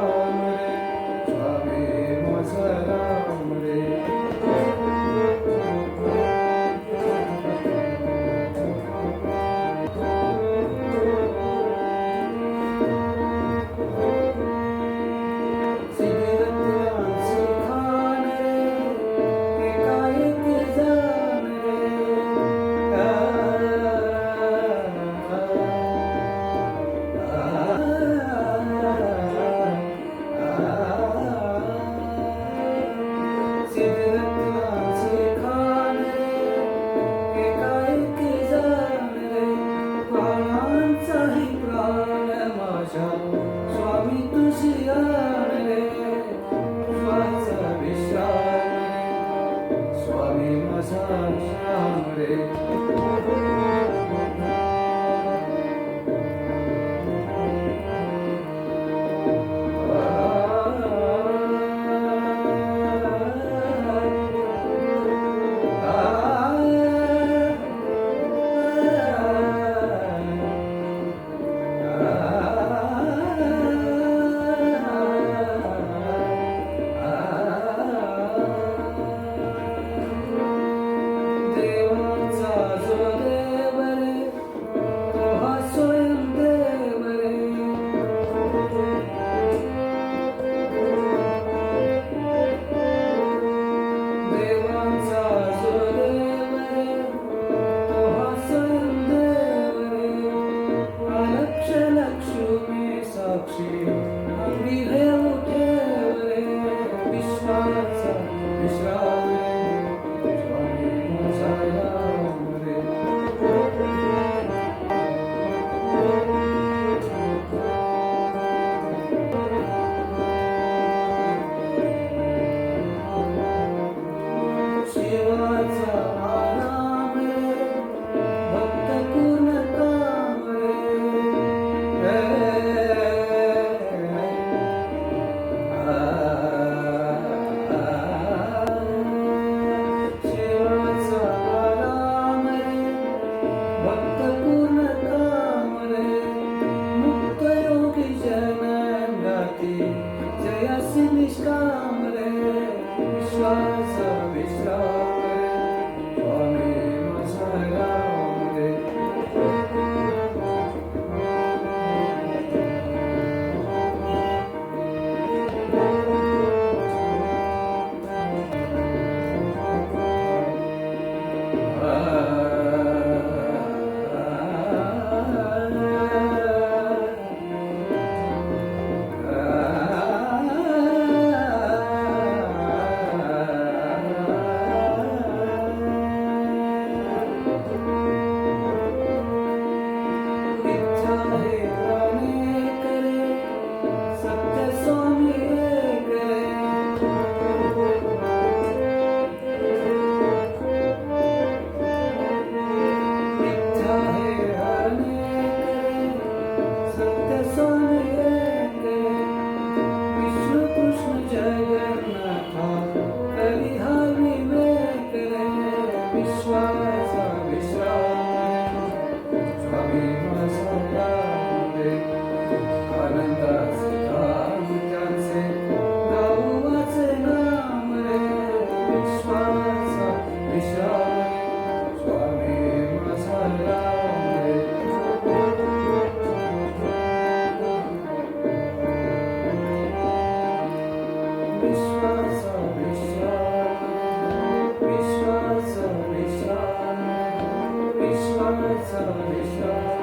राम रे, स्वामी माझा राम रे. सिद्धिरत्नांचे खान रे, एकाएक जाण रे. सिद्धिरत्नांचे खान रे, एकाएक जाण रे. प्राणांचाही प्राण माझ्या स्वामी तुझी आण रे. श्वासा विश्राम रे, स्वामी माझा श्याम रे. देवाचा जो देव रे, तो हा स्वयं देव रे. देवाचा जो देव रे, तो हा स्वयं देव रे. अलक्ष लक्ष्मी साक्षी आपली घेऊ ठेव रे. विश्वाचा विश्राम रे, स्वामी माझा राम रे. शिवाचा आराम रे, भक्त पूर्ण काम रे. शिवाचा आराम रे, भक्त पूर्ण काम रे. मुक्त योगी जनांगाती जयासी निष्काम रे. विश्वासा विश्राम रे, स्वामी माझा राम रे. इच्छा हे अनेक रे, सत्य स्वामी एक रे. इच्छा हे अनेक रे, सत्य स्वामी एक रे. विष्णू कृष्ण जगन्नाथा करी हा विवेक रे. विश्वासा विश्राम रे, स्वामी माझा राम रे. आनंदाचे धाम त्याचे, गाऊ वाचे नाम रे. विश्वासा विश्राम रे, स्वामी माझा राम रे. विश्वासा विश्राम रे, विश्वासा विश्राम रे. विश्वासा विश्राम